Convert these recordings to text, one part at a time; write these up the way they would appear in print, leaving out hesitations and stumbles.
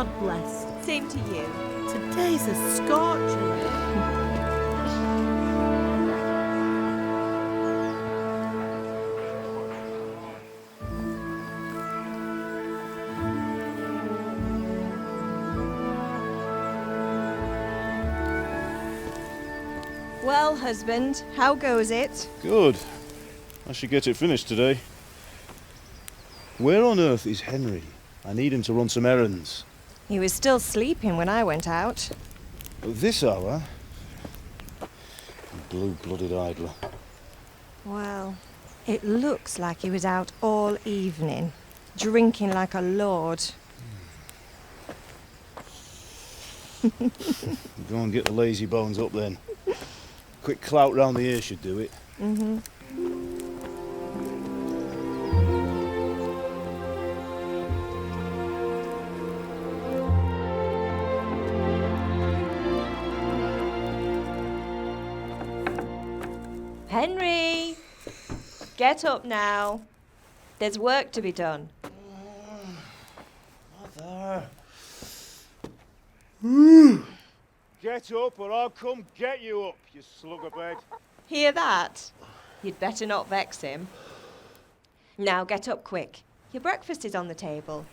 God bless. Same to you. Today's a scorcher. Well, husband, how goes it? Good. I should get it finished today. Where on earth is Henry? I need him to run some errands. He was still sleeping when I went out. At this hour? Blue-blooded idler. Well, it looks like he was out all evening, drinking like a lord. Go and get the lazy bones up then. Quick clout round the ear should do it. Mm-hmm. Henry! Get up now. There's work to be done. Mother. Get up or I'll come get you up, you slug of bed. Hear that? You'd better not vex him. Now get up quick. Your breakfast is on the table.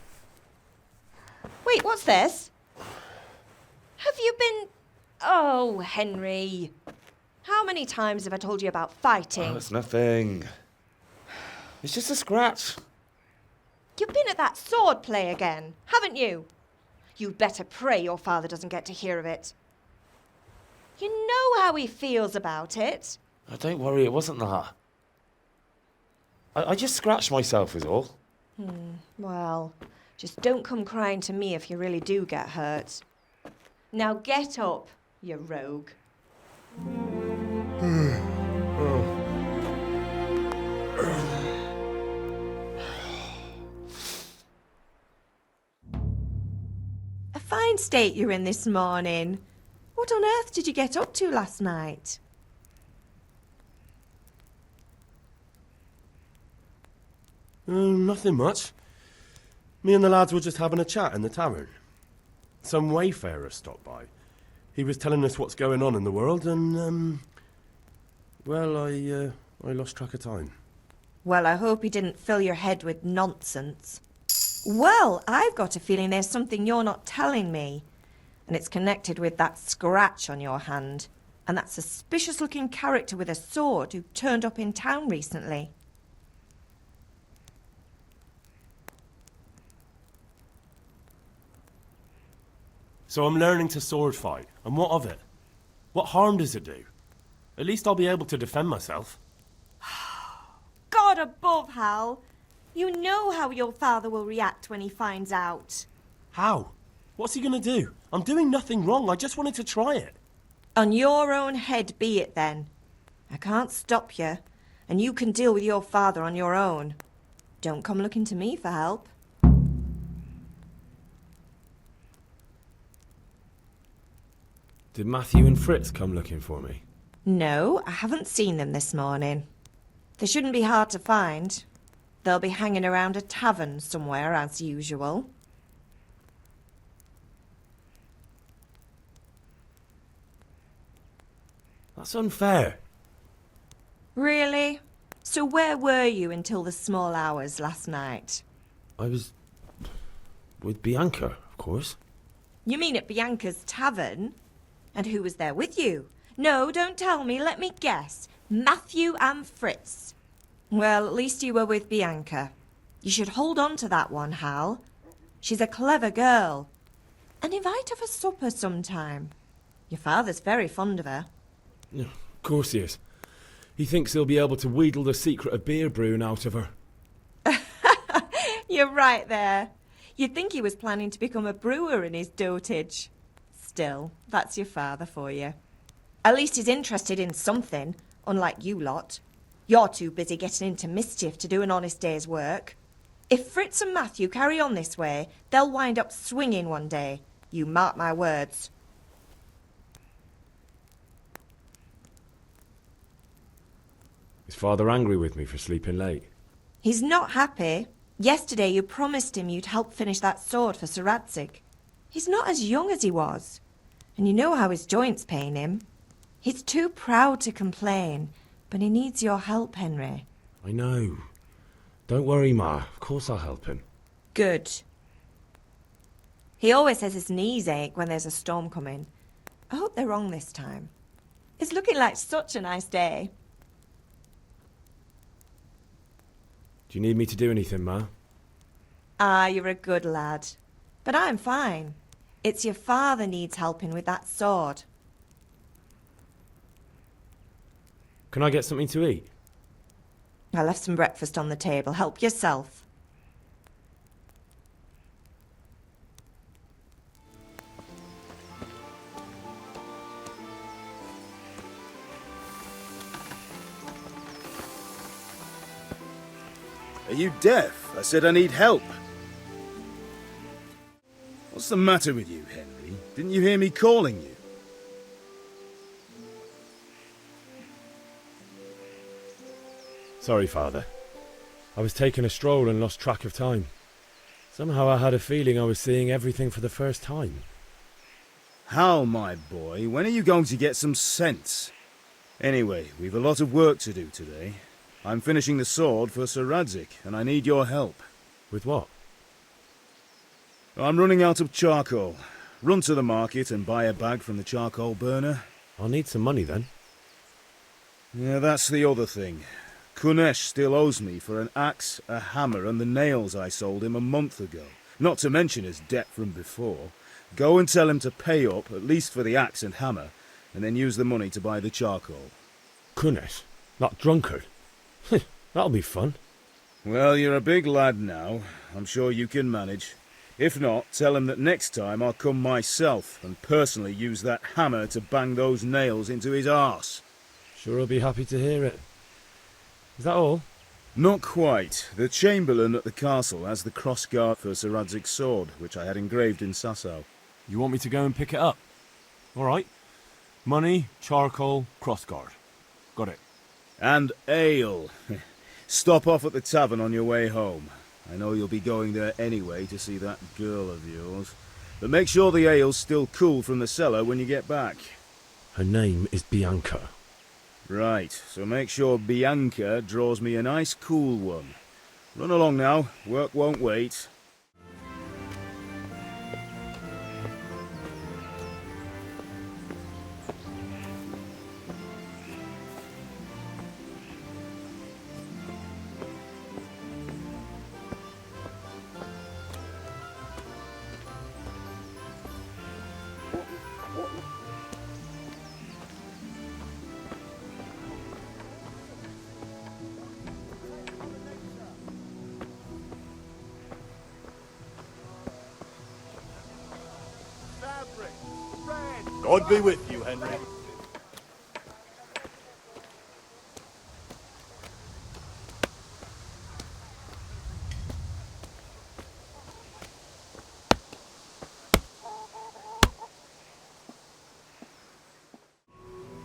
Wait, what's this? Have you been... Oh, Henry. How many times have I told you about fighting? Oh, it's nothing. It's just a scratch. You've been at that sword play again, haven't you? You'd better pray your father doesn't get to hear of it. You know how he feels about it. Oh, don't worry, it wasn't that. I just scratched myself is all. Well, just don't come crying to me if you really do get hurt. Now get up, you rogue. A fine state you're in this morning. What on earth did you get up to last night? Nothing much. Me and the lads were just having a chat in the tavern. Some wayfarer stopped by. He was telling us what's going on in the world and, well, I lost track of time. Well, I hope he didn't fill your head with nonsense. Well, I've got a feeling there's something you're not telling me. And it's connected with that scratch on your hand. And that suspicious-looking character with a sword who turned up in town recently. So I'm learning to sword fight, and what of it? What harm does it do? At least I'll be able to defend myself. God above, Hal. You know how your father will react when he finds out. How? What's he going to do? I'm doing nothing wrong, I just wanted to try it. On your own head be it then. I can't stop you, and you can deal with your father on your own. Don't come looking to me for help. Did Matthew and Fritz come looking for me? No, I haven't seen them this morning. They shouldn't be hard to find. They'll be hanging around a tavern somewhere as usual. That's unfair. Really? So where were you until the small hours last night? I was with Bianca, of course. You mean at Bianca's tavern? And who was there with you? No, don't tell me, let me guess. Matthew and Fritz. Well, at least you were with Bianca. You should hold on to that one, Hal. She's a clever girl. And invite her for supper sometime. Your father's very fond of her. Yeah, of course he is. He thinks he'll be able to wheedle the secret of beer brewing out of her. You're right there. You'd think he was planning to become a brewer in his dotage. Still, that's your father for you. At least he's interested in something, unlike you lot. You're too busy getting into mischief to do an honest day's work. If Fritz and Matthew carry on this way, they'll wind up swinging one day. You mark my words. Is father angry with me for sleeping late? He's not happy. Yesterday you promised him you'd help finish that sword for Sir Radzig. He's not as young as he was. And you know how his joints pain him. He's too proud to complain, but he needs your help, Henry. I know. Don't worry, Ma. Of course I'll help him. Good. He always says his knees ache when there's a storm coming. I hope they're wrong this time. It's looking like such a nice day. Do you need me to do anything, Ma? Ah, you're a good lad. But I'm fine. It's your father needs helping with that sword. Can I get something to eat? I left some breakfast on the table. Help yourself. Are you deaf? I said I need help. What's the matter with you, Henry? Didn't you hear me calling you? Sorry, Father. I was taking a stroll and lost track of time. Somehow I had a feeling I was seeing everything for the first time. Hal, my boy, when are you going to get some sense? Anyway, we've a lot of work to do today. I'm finishing the sword for Sir Radzig, and I need your help. With what? I'm running out of charcoal. Run to the market and buy a bag from the charcoal burner. I'll need some money then. Yeah, that's the other thing. Kunesh still owes me for an axe, a hammer, and the nails I sold him a month ago. Not to mention his debt from before. Go and tell him to pay up, at least for the axe and hammer, and then use the money to buy the charcoal. Kunesh? That drunkard? That'll be fun. Well, you're a big lad now. I'm sure you can manage. If not, tell him that next time I'll come myself and personally use that hammer to bang those nails into his arse. Sure I'll be happy to hear it. Is that all? Not quite. The Chamberlain at the castle has the crossguard for Sir Radzig's sword, which I had engraved in Sasau. You want me to go and pick it up? All right. Money, charcoal, crossguard. Got it. And ale. Stop off at the tavern on your way home. I know you'll be going there anyway to see that girl of yours. But make sure the ale's still cool from the cellar when you get back. Her name is Bianca. Right, so make sure Bianca draws me a nice cool one. Run along now, work won't wait. God be with you, Henry.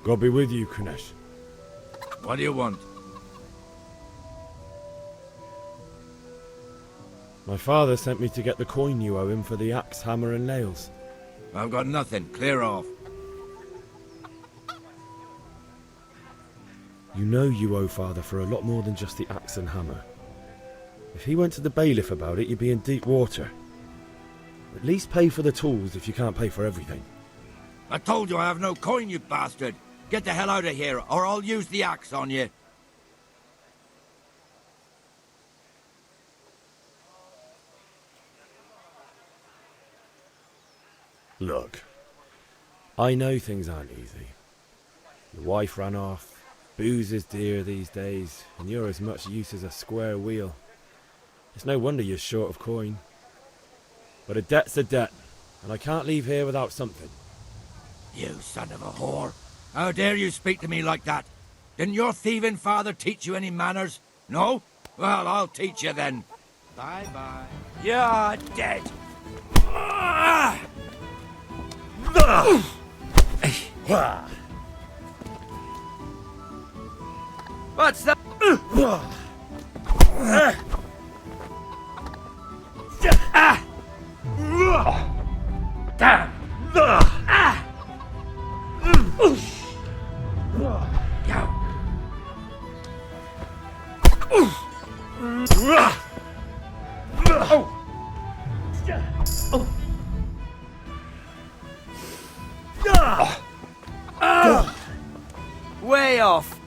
God be with you, Kunesh. What do you want? My father sent me to get the coin you owe him for the axe, hammer and nails. I've got nothing. Clear off. You know you owe father for a lot more than just the axe and hammer. If he went to the bailiff about it, you'd be in deep water. At least pay for the tools if you can't pay for everything. I told you I have no coin, you bastard. Get the hell out of here, or I'll use the axe on you. Look, I know things aren't easy. Your wife ran off, booze is dear these days, and you're as much use as a square wheel. It's no wonder you're short of coin. But a debt's a debt, and I can't leave here without something. You son of a whore. How dare you speak to me like that? Didn't your thieving father teach you any manners? No? Well, I'll teach you then. Bye-bye. You're dead. What's that? Way off.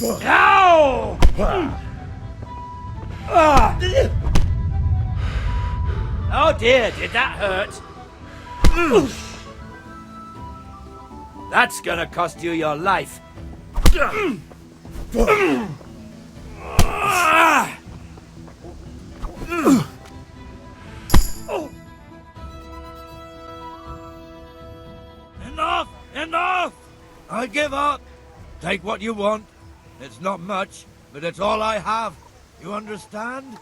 Ow! Oh dear, did that hurt? That's gonna cost you your life. Enough! Enough! I give up. Take what you want. It's not much, but it's all I have. You understand?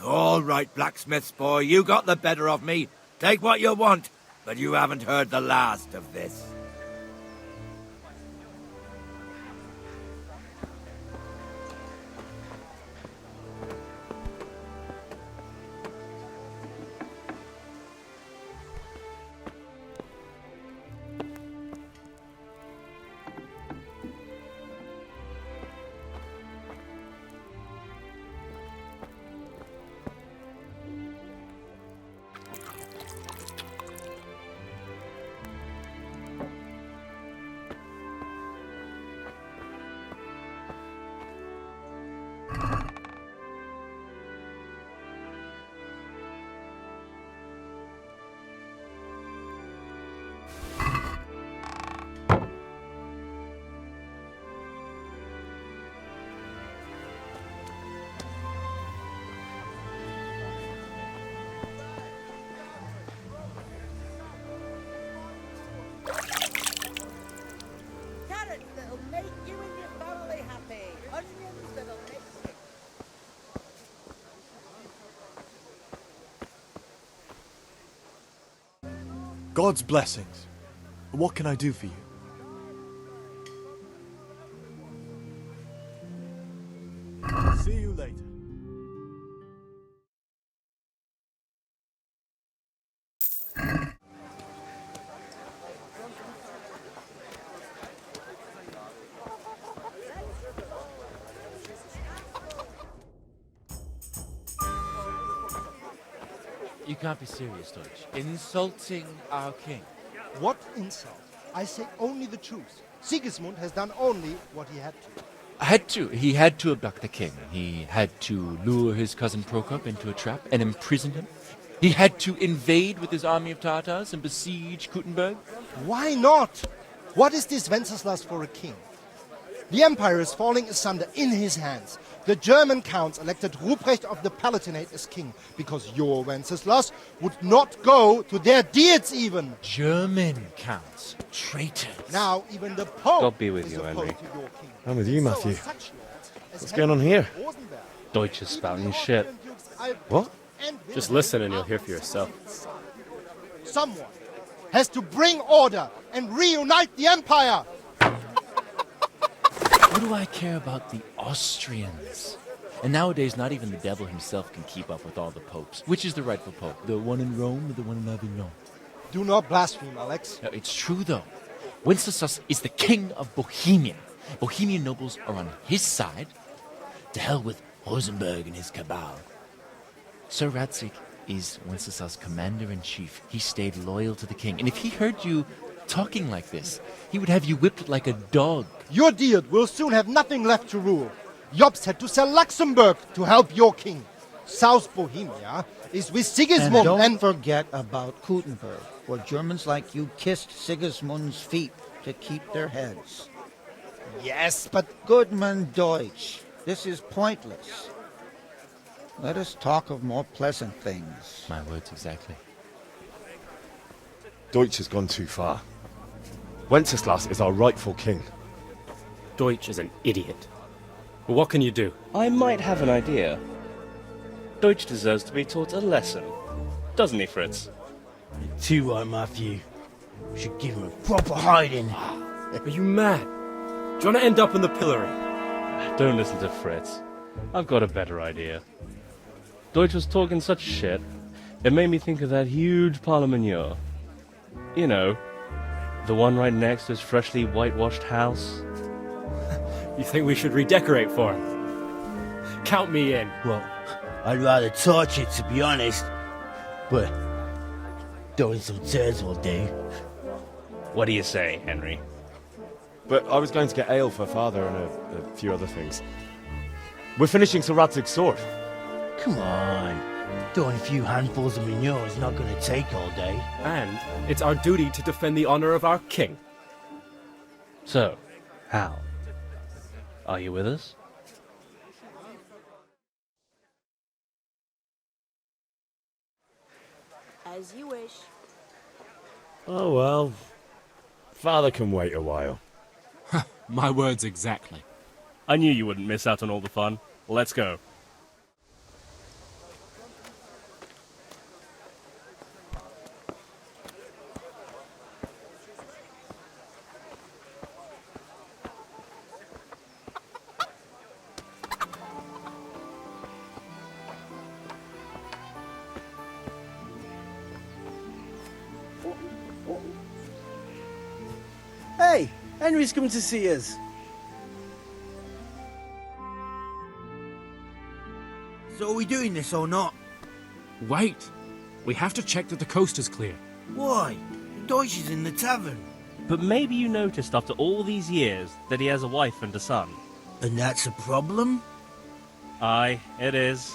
All right, Blacksmith's boy, you got the better of me. Take what you want, but you haven't heard the last of this. Carrots that'll make you and your family happy. Onions that'll make you... God's blessings. What can I do for you? See you later. You can't be serious, Deutsch. Insulting our king. What insult? I say only the truth. Sigismund has done only what he had to. He had to abduct the king. He had to lure his cousin Prokop into a trap and imprison him. He had to invade with his army of Tatars and besiege Kuttenberg. Why not? What is this Wenceslas for a king? The empire is falling asunder in his hands. The German counts elected Ruprecht of the Palatinate as king because your Wenceslas would not go to their deeds even. German counts. Traitors. Now even the Pope God be with is you, opposed Henry. to your king. I'm with you, So Matthew. are such lords as What's going on here? Rosenberg, Deutsch is spouting shit. What? and Just Wilhelm listen and you'll hear for yourself. Someone has to bring order and reunite the empire. What do I care about the Austrians? And nowadays, not even the devil himself can keep up with all the popes. Which is the rightful pope? The one in Rome or the one in Avignon? Do not blaspheme, Alex. No, it's true, though. Wenceslas is the king of Bohemia. Bohemian nobles are on his side. To hell with Rosenberg and his cabal. Sir Radzig is Wenceslas' commander-in-chief. He stayed loyal to the king. And if he heard you talking like this, he would have you whipped like a dog. Your Diet will soon have nothing left to rule. Jobst had to sell Luxembourg to help your king. South Bohemia is with Sigismund And don't forget about Kuttenberg, where Germans like you kissed Sigismund's feet to keep their heads. Yes, but Goodman Deutsch, this is pointless. Let us talk of more pleasant things. My words exactly. Deutsch has gone too far. Wenceslas is our rightful king. Deutsch is an idiot. But what can you do? I might have an idea. Deutsch deserves to be taught a lesson. Doesn't he, Fritz? You're too right, Matthew. We should give him a proper hiding. Are you mad? Do you want to end up in the pillory? Don't listen to Fritz. I've got a better idea. Deutsch was talking such shit, it made me think of that huge parliament. You know, the one right next to his freshly whitewashed house. You think we should redecorate for him? Count me in. Well, I'd rather torch it, to be honest. But throwing some turds will do. What do you say, Henry? But I was going to get ale for father and a few other things. We're finishing Sir Radzig's sword. Come on. Throwing a few handfuls of manure is not going to take all day. And it's our duty to defend the honor of our king. So, Hal, are you with us? As you wish. Oh well. Father can wait a while. My words exactly. I knew you wouldn't miss out on all the fun. Let's go. Hey, Henry's coming to see us. So are we doing this or not? Wait. We have to check that the coast is clear. Why? Deutsch is in the tavern. But maybe you noticed after all these years that he has a wife and a son. And that's a problem? Aye, it is.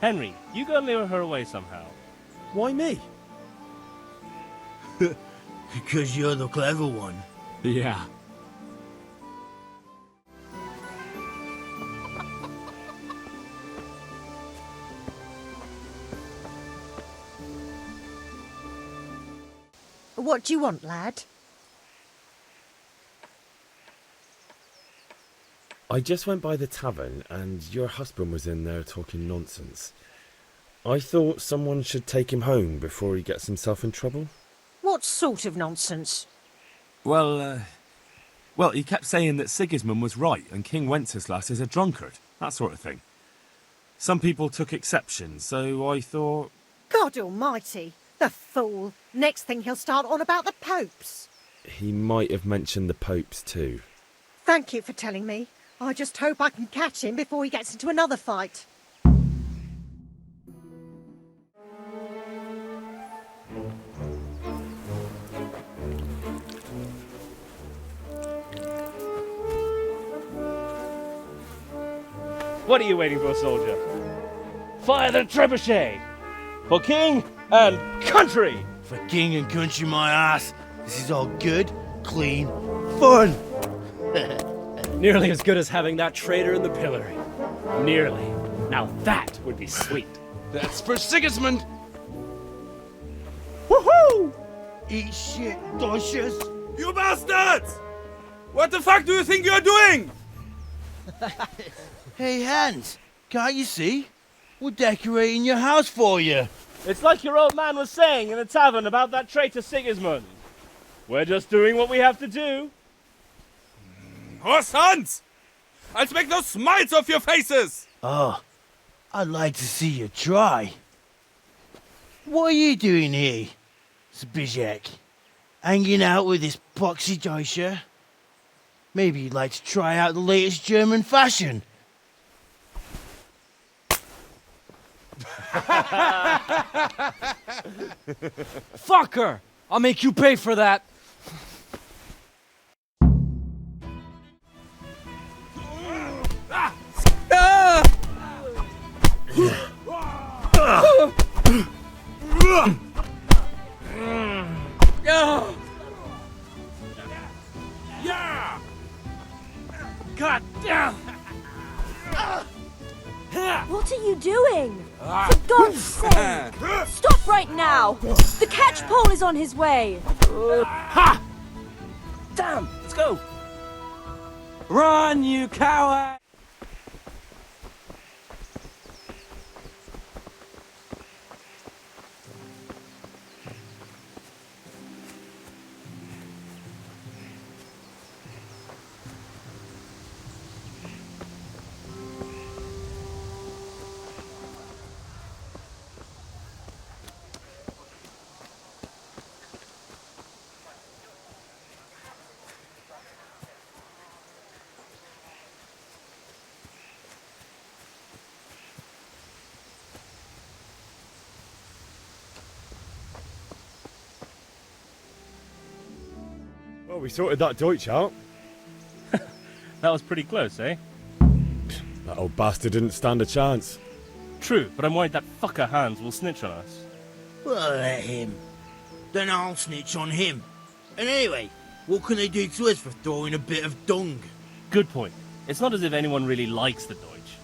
Henry, you go and lure her away somehow. Why me? Because you're the clever one. Yeah. What do you want, lad? I just went by the tavern and your husband was in there talking nonsense. I thought someone should take him home before he gets himself in trouble. What sort of nonsense? Well, he kept saying that Sigismund was right and King Wenceslas is a drunkard. That sort of thing. Some people took exception, so I thought... God almighty, the fool. Next thing he'll start on about the popes. He might have mentioned the popes too. Thank you for telling me. I just hope I can catch him before he gets into another fight. What are you waiting for, soldier? Fire the trebuchet! For king and country! For king and country, my ass. This is all good, clean, fun. Nearly as good as having that traitor in the pillory. Nearly. Now that would be sweet. That's for Sigismund! Woohoo! Eat shit, Docious. You bastards! What the fuck do you think you're doing? Hey, Hans, can't you see? We're decorating your house for you. It's like your old man was saying in the tavern about that traitor Sigismund. We're just doing what we have to do. Oh, sons! I'll make those smiles off your faces! Oh, I'd like to see you try. What are you doing here, Zbigniew? Hanging out with this poxy Deutscher? Maybe you'd like to try out the latest German fashion. Fucker! I'll make you pay for that. What What are you doing? For God's sake! Stop right now! The catchpole is on his way! Ha! Damn! Let's go! Run, you coward! Well, we sorted that Deutsch out. That was pretty close, eh? That old bastard didn't stand a chance. True, but I'm worried that fucker Hans will snitch on us. Well, let him. Then I'll snitch on him. And anyway, what can they do to us for throwing a bit of dung? Good point. It's not as if anyone really likes the Deutsch.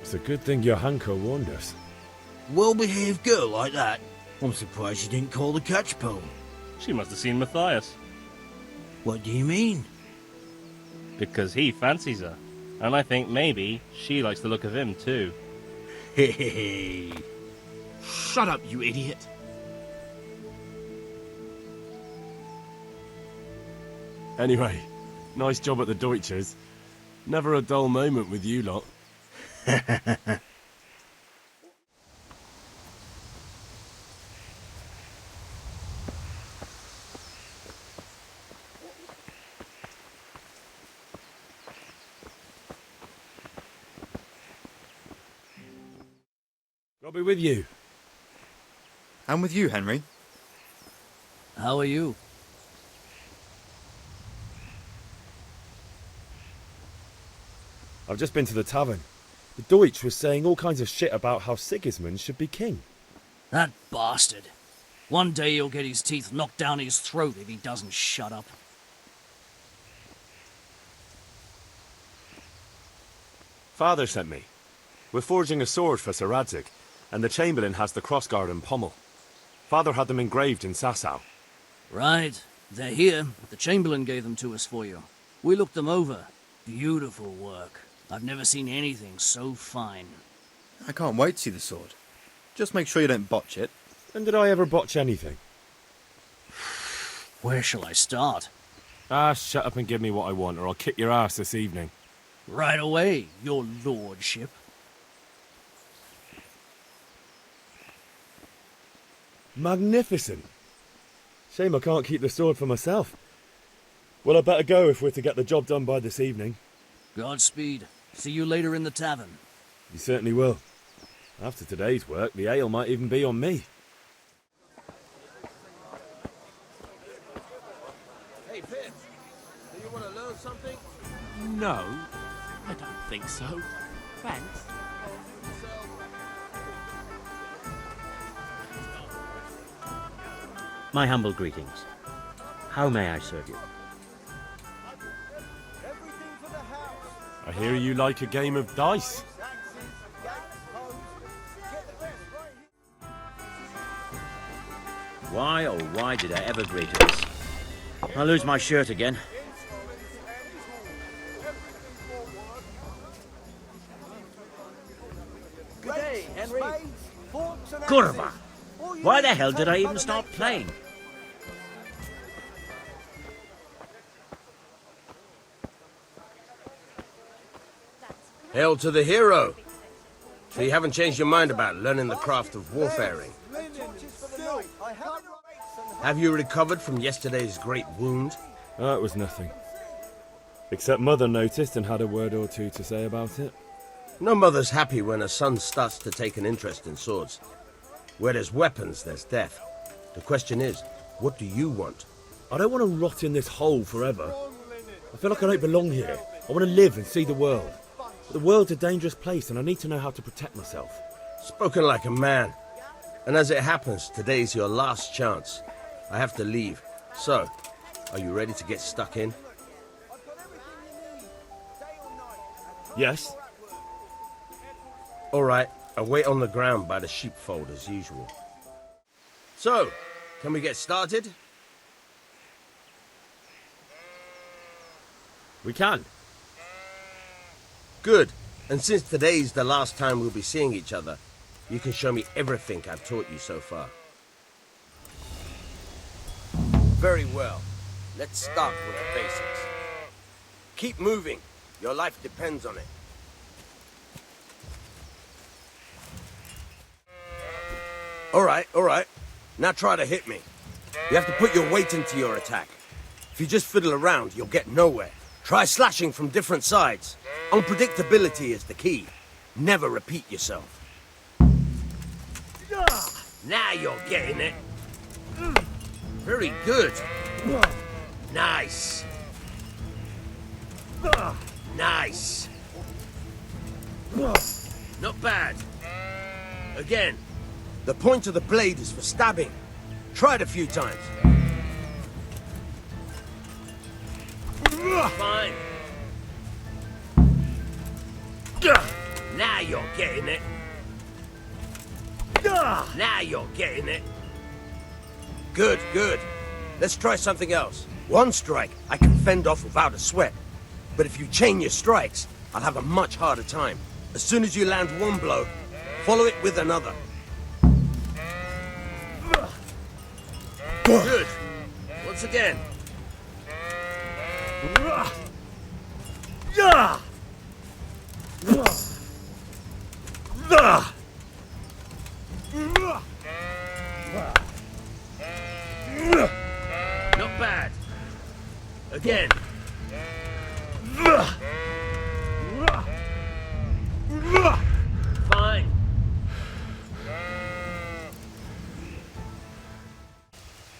It's a good thing your Hanko warned us. Well-behaved girl like that. I'm surprised she didn't call the catchpole. She must have seen Matthias. What do you mean? Because he fancies her. And I think maybe she likes the look of him too. Hey. Shut up, you idiot. Anyway, nice job at the Deutsches. Never a dull moment with you lot. I'll be with you. I'm with you, Henry. How are you? I've just been to the tavern. The Deutsch was saying all kinds of shit about how Sigismund should be king. That bastard. One day he'll get his teeth knocked down his throat if he doesn't shut up. Father sent me. We're forging a sword for Sir Radzig, and the Chamberlain has the crossguard and pommel. Father had them engraved in Sasau. Right. They're here. The Chamberlain gave them to us for you. We looked them over. Beautiful work. I've never seen anything so fine. I can't wait to see the sword. Just make sure you don't botch it. When did I ever botch anything? Where shall I start? Ah, shut up and give me what I want, or I'll kick your ass this evening. Right away, your lordship. Magnificent. Shame I can't keep the sword for myself. Well, I better go if we're to get the job done by this evening. Godspeed. See you later in the tavern. You certainly will. After today's work, the ale might even be on me. Hey, Pip, do you want to learn something? No, I don't think so. Thanks. My humble greetings. How may I serve you? I hear you like a game of dice. Why, oh why did I ever agree to this? I'll lose my shirt again. Good day, Henry. Kurva! Why the hell did I even start playing? Hail to the hero. So you haven't changed your mind about learning the craft of warfaring? Have you recovered from yesterday's great wound? It was nothing. Except Mother noticed and had a word or two to say about it. No mother's happy when a son starts to take an interest in swords. Where there's weapons, there's death. The question is, what do you want? I don't want to rot in this hole forever. I feel like I don't belong here. I want to live and see the world. But the world's a dangerous place and I need to know how to protect myself. Spoken like a man. And as it happens, today's your last chance. I have to leave. So, are you ready to get stuck in? Yes? All right, I'll wait on the ground by the sheepfold as usual. So, can we get started? We can. Good. And since today's the last time we'll be seeing each other, you can show me everything I've taught you so far. Very well. Let's start with the basics. Keep moving. Your life depends on it. All right. Now try to hit me. You have to put your weight into your attack. If you just fiddle around, you'll get nowhere. Try slashing from different sides. Unpredictability is the key. Never repeat yourself. Now you're getting it. Very good. Nice. Nice. Not bad. Again. The point of the blade is for stabbing. Try it a few times. Fine. Now you're getting it. Now you're getting it. Good. Let's try something else. One strike I can fend off without a sweat. But if you chain your strikes, I'll have a much harder time. As soon as you land one blow, follow it with another. Good. Once again. Not bad. Again. Fine.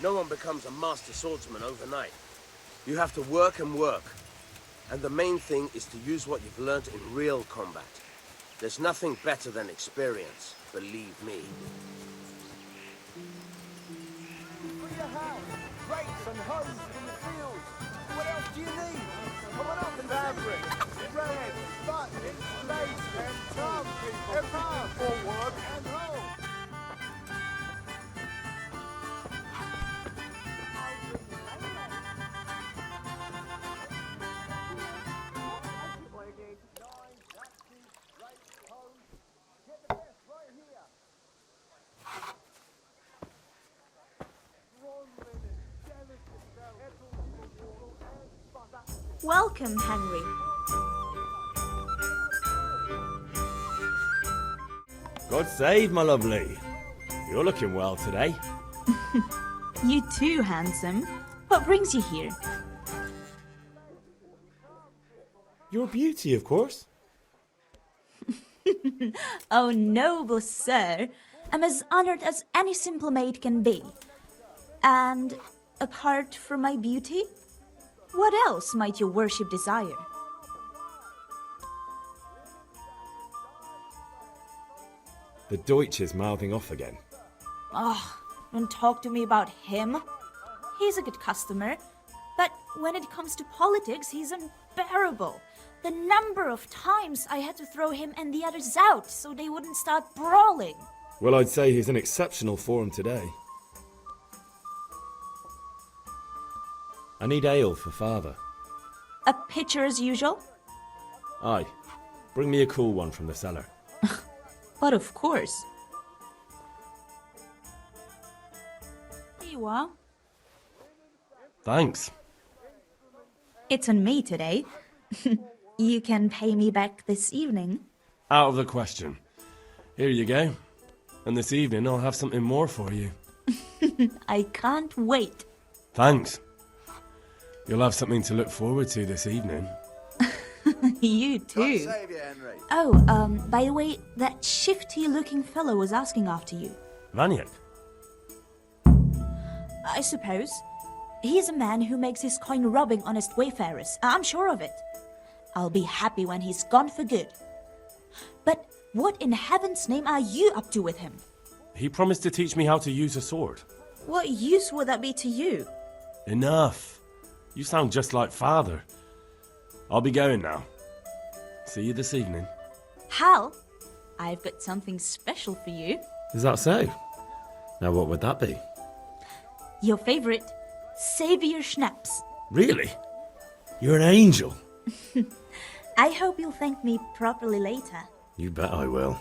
No one becomes a master swordsman overnight. You have to work and work. And the main thing is to use what you've learned in real combat. There's nothing better than experience, believe me. For your house, rakes and hoes from the fields. What else do you need? Come on up and fabric, thread, buttons, lace, and tongue, people. Forward and home. Welcome, Henry. God save, my lovely. You're looking well today. You too, handsome. What brings you here? Your beauty, of course. Oh, noble sir. I'm as honored as any simple maid can be. And apart from my beauty, what else might your worship desire? The Deutsch is mouthing off again. Oh, don't talk to me about him. He's a good customer, but when it comes to politics, he's unbearable. The number of times I had to throw him and the others out so they wouldn't start brawling. Well, I'd say he's in exceptional form today. I need ale for father. A pitcher as usual? Aye. Bring me a cool one from the cellar. But of course. Here you are. Thanks. It's on me today. You can pay me back this evening. Out of the question. Here you go. And this evening I'll have something more for you. I can't wait. Thanks. You'll have something to look forward to this evening. You too. God save you, Henry. Oh, by the way, that shifty-looking fellow was asking after you. Vaniak? I suppose. He's a man who makes his coin robbing honest wayfarers. I'm sure of it. I'll be happy when he's gone for good. But what in heaven's name are you up to with him? He promised to teach me how to use a sword. What use would that be to you? Enough. You sound just like father. I'll be going now. See you this evening. Hal, I've got something special for you. Is that so? Now what would that be? Your favorite, Savior Schnapps. Really? You're an angel. I hope you'll thank me properly later. You bet I will.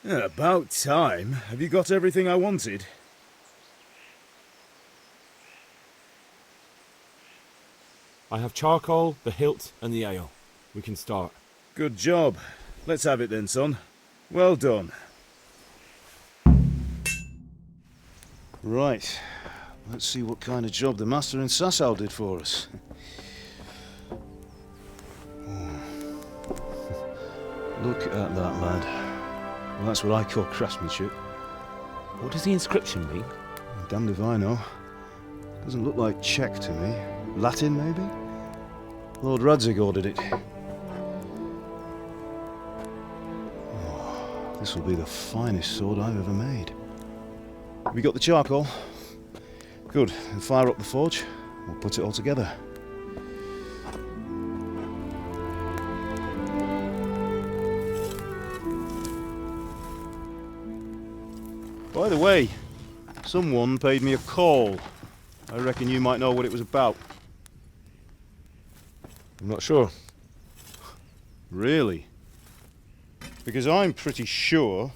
Yeah, about time. Have you got everything I wanted? I have charcoal, the hilt, and the ale. We can start. Good job. Let's have it then, son. Well done. Right. Let's see what kind of job the master in Sasau did for us. Look at that, lad. Well, that's what I call craftsmanship. What does the inscription mean? Damned if I know. Doesn't look like Czech to me. Latin, maybe? Lord Radzig ordered it. Oh, this will be the finest sword I've ever made. Have you got the charcoal? Good. Then fire up the forge. We'll put it all together. By the way, someone paid me a call. I reckon you might know what it was about. I'm not sure. Really? Because I'm pretty sure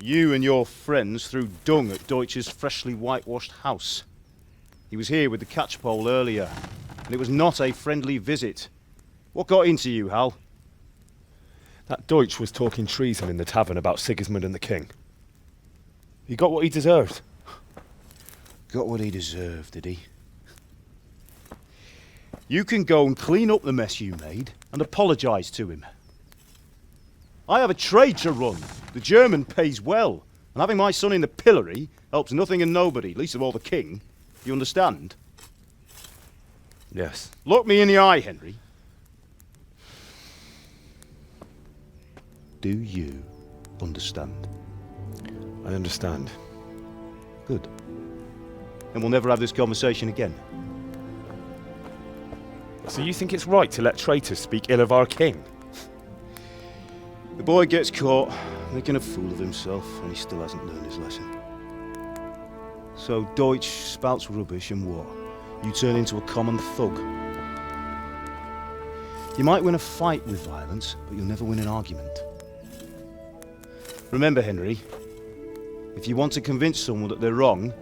you and your friends threw dung at Deutsch's freshly whitewashed house. He was here with the catchpole earlier, and it was not a friendly visit. What got into you, Hal? That Deutsch was talking treason in the tavern about Sigismund and the king. He got what he deserved. Got what he deserved, did he? You can go and clean up the mess you made and apologise to him. I have a trade to run. The German pays well, and having my son in the pillory helps nothing and nobody, least of all the king. You understand? Yes. Look me in the eye, Henry. Do you understand? I understand. Good. Then we'll never have this conversation again. So you think it's right to let traitors speak ill of our king? The boy gets caught making a fool of himself, and he still hasn't learned his lesson. So Deutsch spouts rubbish and what? You turn into a common thug. You might win a fight with violence, but you'll never win an argument. Remember, Henry, if you want to convince someone that they're wrong,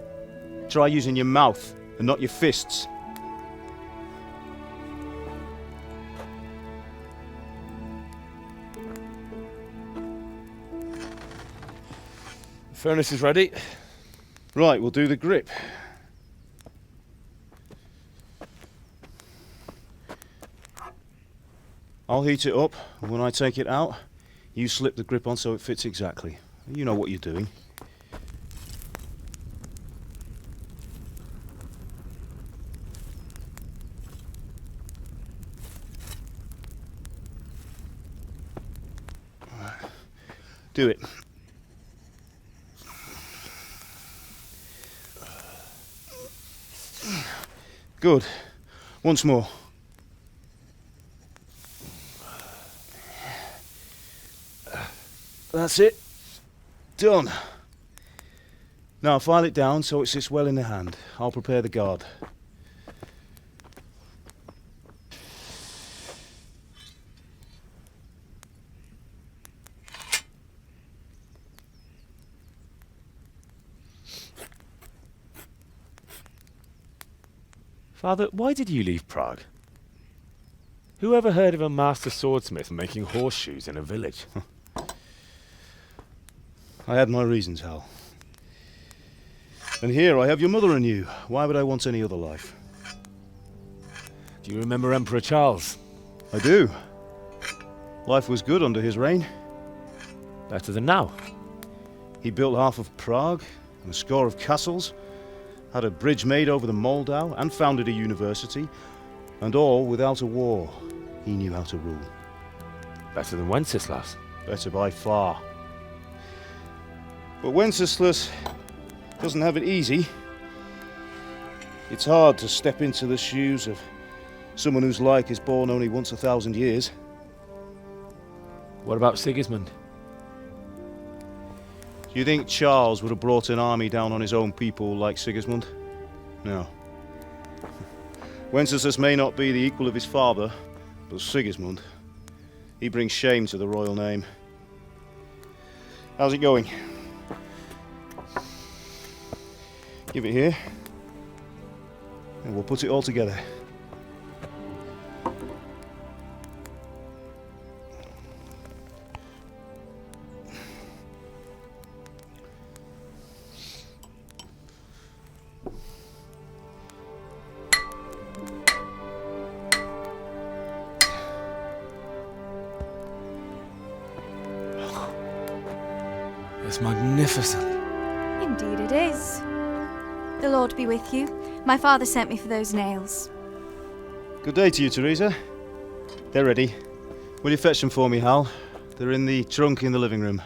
try using your mouth and not your fists. The furnace is ready. Right, we'll do the grip. I'll heat it up, and when I take it out, you slip the grip on so it fits exactly. You know what you're doing. Do it. Good. Once more. That's it. Done. Now file it down so it sits well in the hand. I'll prepare the guard. Father, why did you leave Prague? Who ever heard of a master swordsmith making horseshoes in a village? I had my reasons, Hal. And here I have your mother and you. Why would I want any other life? Do you remember Emperor Charles? I do. Life was good under his reign. Better than now. He built half of Prague and a score of castles, had a bridge made over the Moldau, and founded a university. And all without a war. He knew how to rule. Better than Wenceslas. Better by far. But Wenceslas doesn't have it easy. It's hard to step into the shoes of someone whose like is born only once 1,000 years. What about Sigismund? Do you think Charles would have brought an army down on his own people like Sigismund? No. Wenceslas may not be the equal of his father, but Sigismund, he brings shame to the royal name. How's it going? Give it here, and we'll put it all together. It's magnificent. Indeed it is. The Lord be with you. My father sent me for those nails. Good day to you, Teresa. They're ready. Will you fetch them for me, Hal? They're in the trunk in the living room.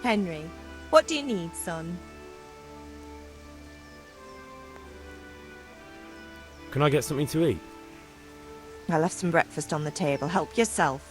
Henry, what do you need, son? Can I get something to eat? I left some breakfast on the table. Help yourself.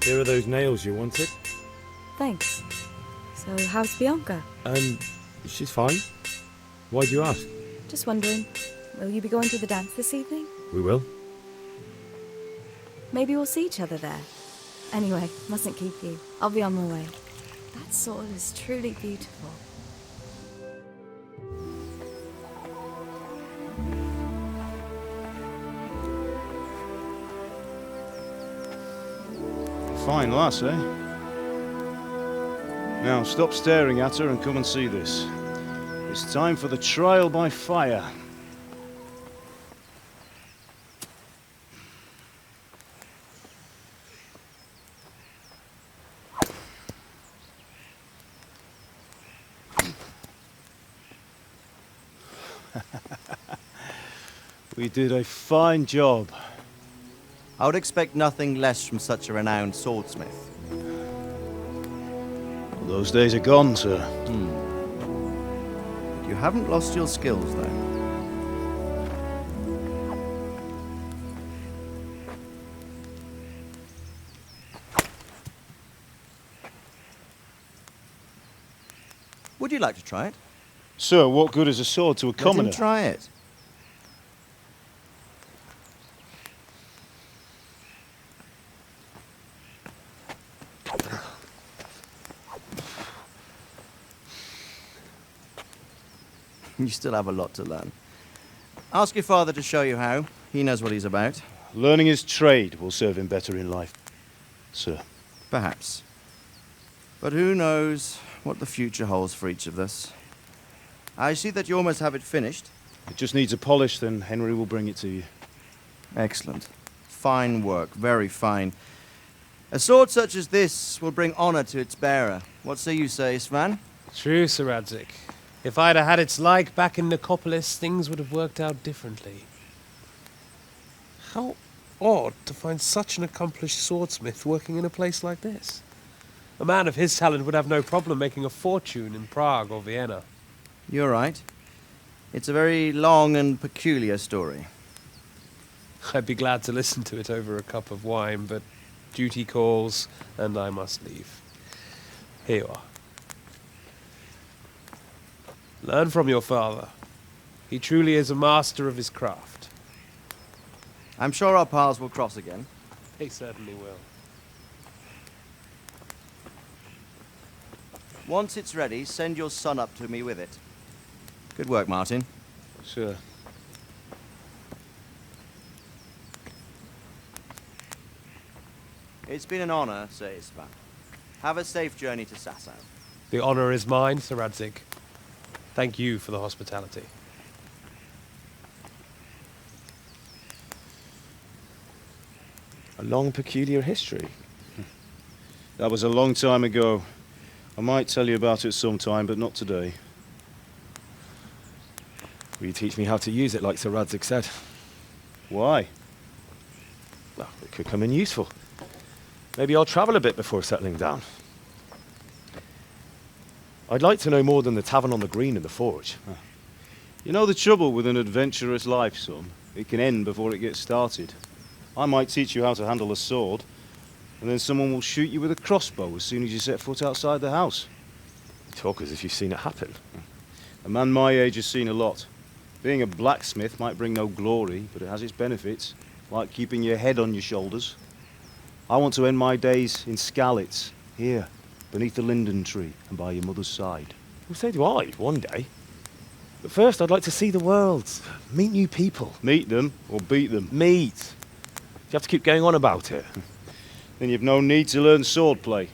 Here are those nails you wanted. Thanks. So, how's Bianca? She's fine. Why do you ask? Just wondering, will you be going to the dance this evening? We will. Maybe we'll see each other there. Anyway, mustn't keep you. I'll be on my way. That sword is truly beautiful. Fine lass, eh? Now, stop staring at her and come and see this. It's time for the trial by fire. We did a fine job. I would expect nothing less from such a renowned swordsmith. Those days are gone, sir. You haven't lost your skills, though. Would you like to try it? Sir, what good is a sword to a commoner? Let him try it. You still have a lot to learn. Ask your father to show you how. He knows what he's about. Learning his trade will serve him better in life, sir. Perhaps. But who knows what the future holds for each of us. I see that you almost have it finished. It just needs a polish, then Henry will bring it to you. Excellent. Fine work, very fine. A sword such as this will bring honor to its bearer. What say you, Svan? True, Sir Radzik. If I'd have had its like back in Nicopolis, things would have worked out differently. How odd to find such an accomplished swordsmith working in a place like this. A man of his talent would have no problem making a fortune in Prague or Vienna. You're right. It's a very long and peculiar story. I'd be glad to listen to it over a cup of wine, but duty calls, and I must leave. Here you are. Learn from your father. He truly is a master of his craft. I'm sure our paths will cross again. They certainly will. Once it's ready, send your son up to me with it. Good work, Martin. Sure. It's been an honor, Sir Istvan. Have a safe journey to Sasau. The honor is mine, Sir Radzig. Thank you for the hospitality. A long, peculiar history. That was a long time ago. I might tell you about it sometime, but not today. Will you teach me how to use it like Sir Radzig said? Why? Well, it could come in useful. Maybe I'll travel a bit before settling down. I'd like to know more than the tavern on the green and the forge. You know the trouble with an adventurous life, son? It can end before it gets started. I might teach you how to handle a sword, and then someone will shoot you with a crossbow as soon as you set foot outside the house. You talk as if you've seen it happen. A man my age has seen a lot. Being a blacksmith might bring no glory, but it has its benefits, like keeping your head on your shoulders. I want to end my days in Skalitz, here, beneath the linden tree and by your mother's side. Well, so do I, one day. But first, I'd like to see the world, meet new people. Meet them or beat them? Meet. You have to keep going on about it. Then you've no need to learn swordplay.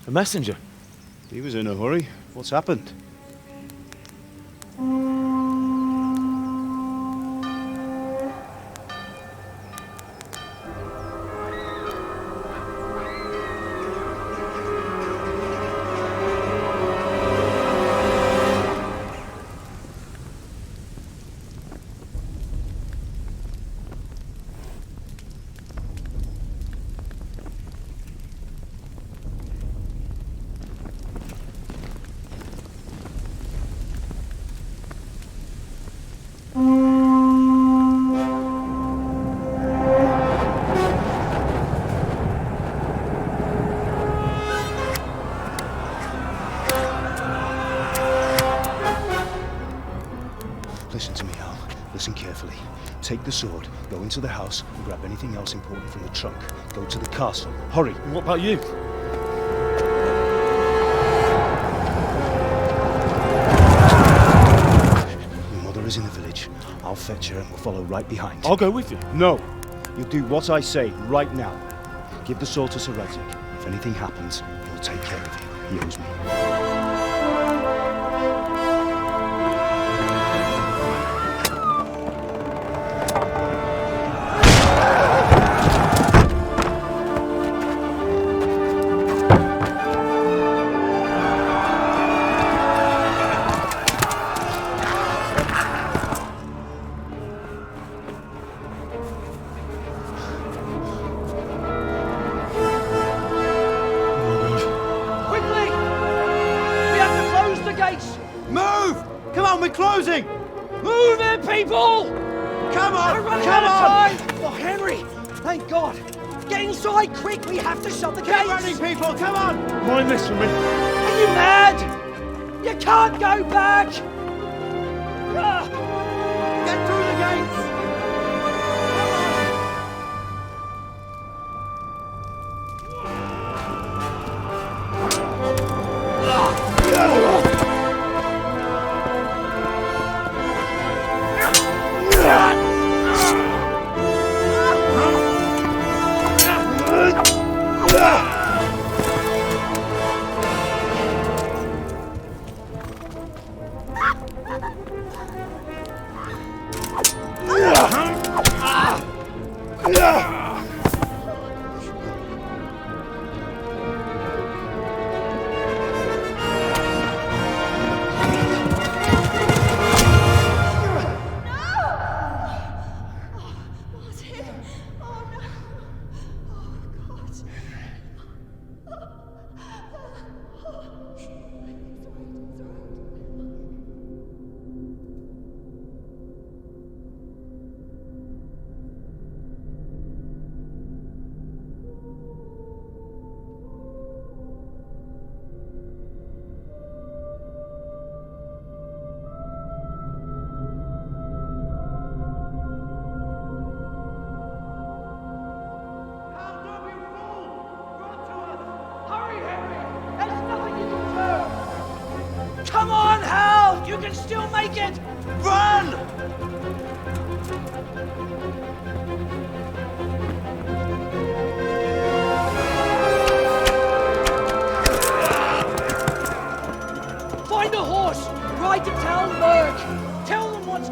A messenger. He was in a hurry. What's happened? Listen to me, Al. Listen carefully. Take the sword, go into the house, and grab anything else important from the trunk. Go to the castle. Hurry! And what about you? Your mother is in the village. I'll fetch her and we'll follow right behind. I'll go with you. No! You'll do what I say right now. Give the sword to Sir Radzig. If anything happens, he'll take care of you. He owes me. Closing! Move it, people! Come on! We're running come out on! of time! Oh, Henry! Thank God! Get inside quick! We have to shut the gates! Get running, people! Come on! Mind this for me. Are you mad? You can't go back! Get through the gates!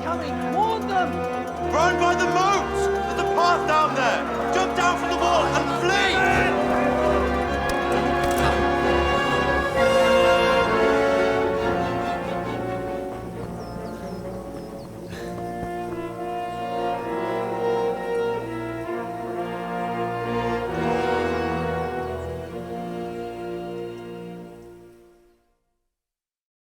coming! Warn them! Run by the moat! There's a path down there! Jump down from the wall and flee!